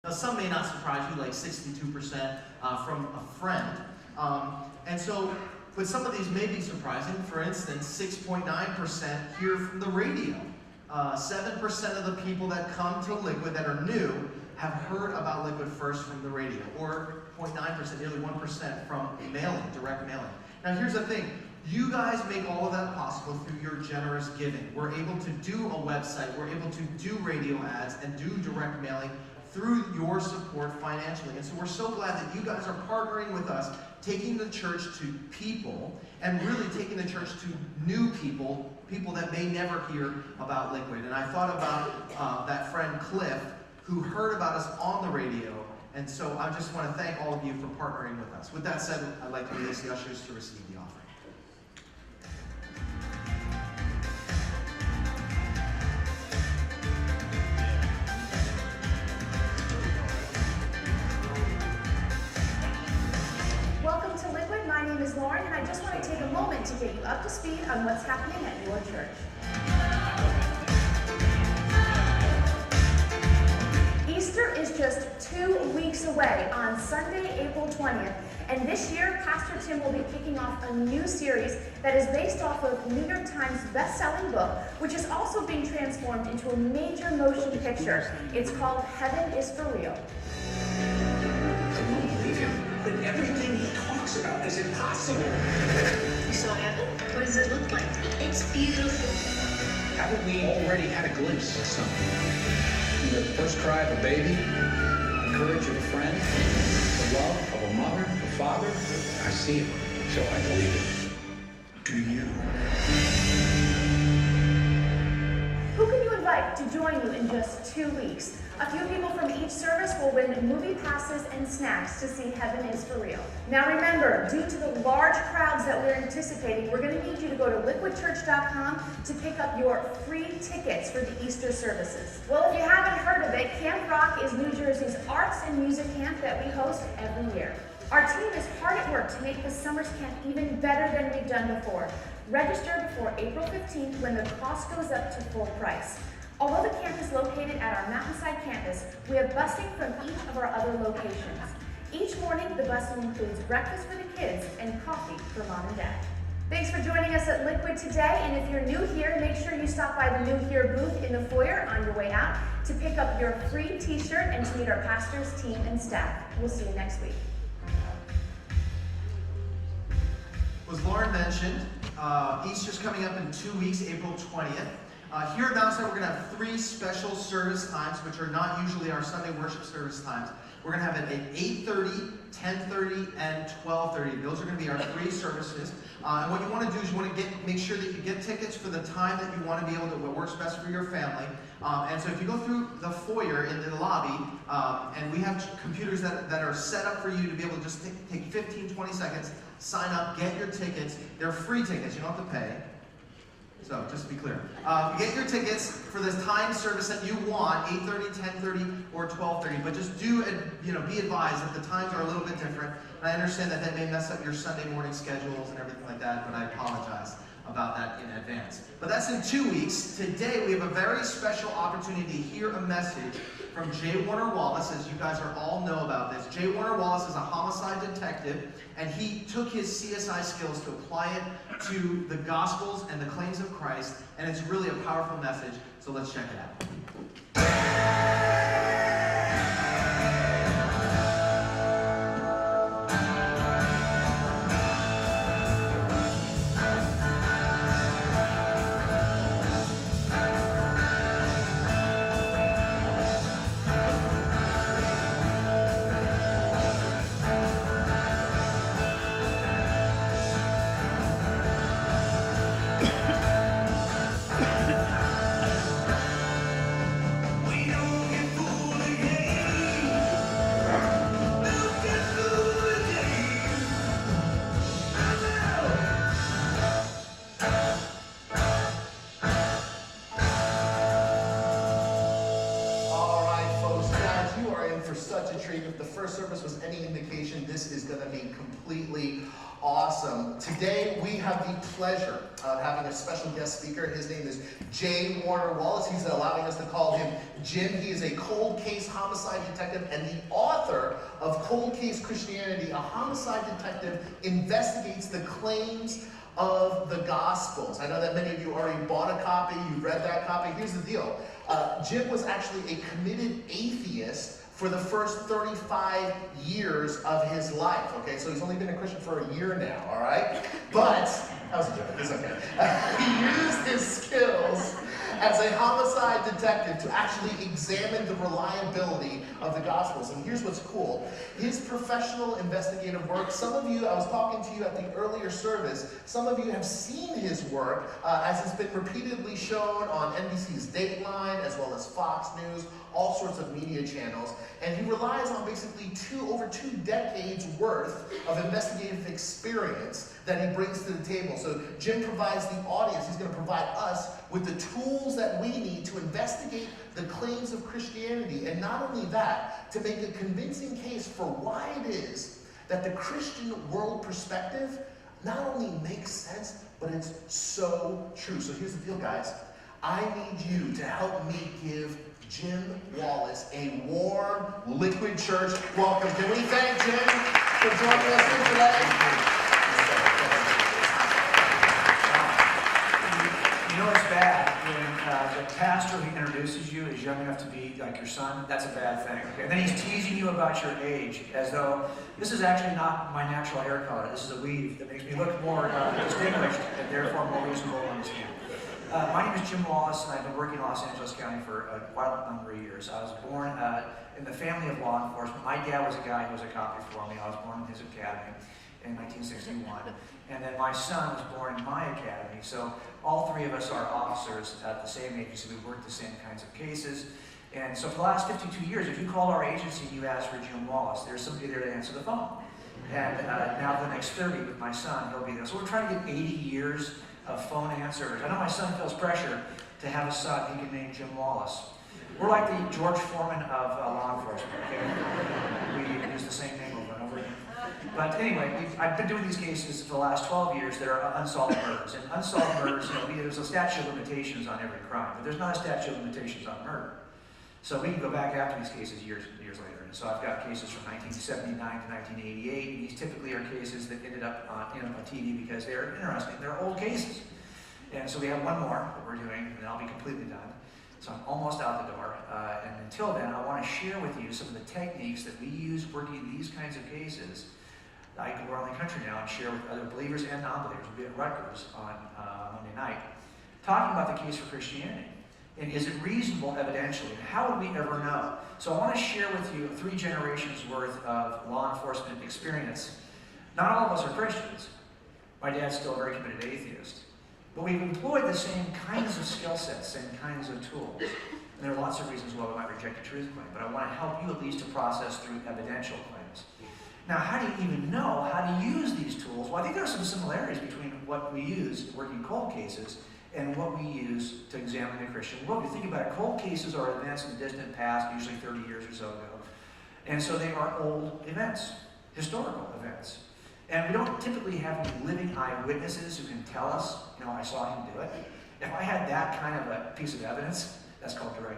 Now, some may not surprise you, like 62% from a friend. But some of these may be surprising. For instance, 6.9% hear from the radio. 7% of the people that come to Liquid that are new have heard about Liquid first from the radio, or 0.9%, nearly 1% from mailing, direct mailing. Now here's the thing, you guys make all of that possible through your generous giving. We're able to do a website, we're able to do radio ads and do direct mailing through your support financially. And so we're so glad that you guys are partnering with us, taking the church to people, and really taking the church to new people, people that may never hear about Liquid. And I thought about that friend Cliff, who heard about us on the radio, and so I just want to thank all of you for partnering with us. With that said, I'd like to release the ushers to receive the offering. Welcome to Liquid. My name is Lauren, and I just want to take a moment to get you up to speed on what's happening at your church. Easter is just 2 weeks away on Sunday, April 20th, and this year, Pastor Tim will be kicking off a new series that is based off of New York Times best-selling book, which is also being transformed into a major motion picture. It's called Heaven is for Real. I won't believe him, but everything he talks about is impossible. You saw heaven? What does it look like? It's beautiful. Haven't we already had a glimpse of something? The first cry of a baby, the courage of a friend, the love of a mother, a father. I see it, so I believe it. Do you? Who can you invite to join you in just 2 weeks? A few people from each service will win movie passes and snacks to see Heaven is for Real. Now remember, due to the large crowds that we're anticipating, we're going to need you to go to liquidchurch.com to pick up your free tickets for the Easter services. Well, if you haven't heard of it, Camp Rock is New Jersey's arts and music camp that we host every year. Our team is hard at work to make this summer's camp even better than we've done before. Register before April 15th when the cost goes up to full price. Although the camp is located at our Mountainside campus, we have busing from each of our other locations. Each morning, the busing includes breakfast for the kids and coffee for mom and dad. Thanks for joining us at Liquid today, and if you're new here, make sure you stop by the New Here booth in the foyer on your way out to pick up your free t-shirt and to meet our pastors, team, and staff. We'll see you next week. As Lauren mentioned, Easter's coming up in 2 weeks, April 20th. Here at Mount Sinai, we're going to have 3 special service times, which are not usually our Sunday worship service times. We're going to have it at 8:30, 10:30, and 12:30. Those are going to be our 3 services. And what you want to do is you want to make sure that you get tickets for the time that you want to be able to, what works best for your family. And so if you go through the foyer in the lobby, and we have computers that are set up for you to be able to just take 15, 20 seconds, sign up, get your tickets. They're free tickets. You don't have to pay. So, just to be clear. Get your tickets for the time service that you want, 8:30, 10:30, or 12:30. But just be advised that the times are a little bit different. And I understand that may mess up your Sunday morning schedules and everything like that, but I apologize about that in advance. But that's in 2 weeks. Today, we have a very special opportunity to hear a message from J. Warner Wallace, as you guys all know about this. J. Warner Wallace is a homicide detective, and he took his CSI skills to apply it to the Gospels and the claims of Christ, and it's really a powerful message, so let's check it out. We such a treat. If the first service was any indication, this is going to be completely awesome. Today, we have the pleasure of having a special guest speaker. His name is J. Warner Wallace. He's allowing us to call him Jim. He is a cold case homicide detective and the author of Cold Case Christianity. A homicide detective investigates the claims of the Gospels. I know that many of you already bought a copy. You've read that copy. Here's the deal. Jim was actually a committed atheist for the first 35 years of his life, okay? So he's only been a Christian for a year now, all right? But, that was a joke, it's okay. He used his skills as a homicide detective to actually examine the reliability of the Gospels. And here's what's cool. His professional investigative work, some of you, I was talking to you at the earlier service, some of you have seen his work as it's been repeatedly shown on NBC's Dateline, as well as Fox News, all sorts of media channels. And he relies on basically over 2 decades worth of investigative experience that he brings to the table. So Jim provides the audience, he's going to provide us with the tools that we need to investigate the claims of Christianity. And not only that, to make a convincing case for why it is that the Christian world perspective not only makes sense, but it's so true. So here's the deal, guys. I need you to help me give Jim Wallace a warm, liquid church welcome. Can we thank Jim for joining us here today? You know it's bad when the pastor who introduces you is young enough to be like your son. That's a bad thing. Okay? And then he's teasing you about your age, as though this is actually not my natural hair color. This is a weave that makes me look more distinguished and therefore more reasonable to understand. My name is Jim Wallace, and I've been working in Los Angeles County for quite a number of years. I was born in the family of law enforcement. My dad was a guy who was a cop before me. I was born in his academy in 1961. And then my son was born in my academy. So all 3 of us are officers at the same agency. We work the same kinds of cases. And so for the last 52 years, if you called our agency and you asked for Jim Wallace, there's somebody there to answer the phone. And now for the next 30 with my son, he'll be there. So we're trying to get 80 years of phone answers. I know my son feels pressure to have a son he can name Jim Wallace. We're like the George Foreman of law enforcement, okay? We use the same name over and over again. But anyway, I've been doing these cases for the last 12 years that are unsolved murders. And unsolved murders, there's a statute of limitations on every crime, but there's not a statute of limitations on murder. So we can go back after these cases years later. And so I've got cases from 1979 to 1988, and these typically are cases that ended up on TV because they're interesting. They're old cases. And so we have one more that we're doing, and I'll be completely done. So I'm almost out the door. And until then, I want to share with you some of the techniques that we use working these kinds of cases. I go around the country now and share with other believers and non-believers. We'll be at Rutgers on Monday night, talking about the case for Christianity. And is it reasonable evidentially? And how would we ever know? So I want to share with you 3 generations worth of law enforcement experience. Not all of us are Christians. My dad's still a very committed atheist. But we've employed the same kinds of skill sets, same kinds of tools. And there are lots of reasons why we might reject a truth claim, but I want to help you at least to process through evidential claims. Now, how do you even know how to use these tools? Well, I think there are some similarities between what we use working cold cases and what we use to examine the Christian world. If you think about it, cold cases are events in the distant past, usually 30 years or so ago. And so they are old events, historical events. And we don't typically have any living eyewitnesses who can tell us, I saw him do it. If I had that kind of a piece of evidence, that's called direct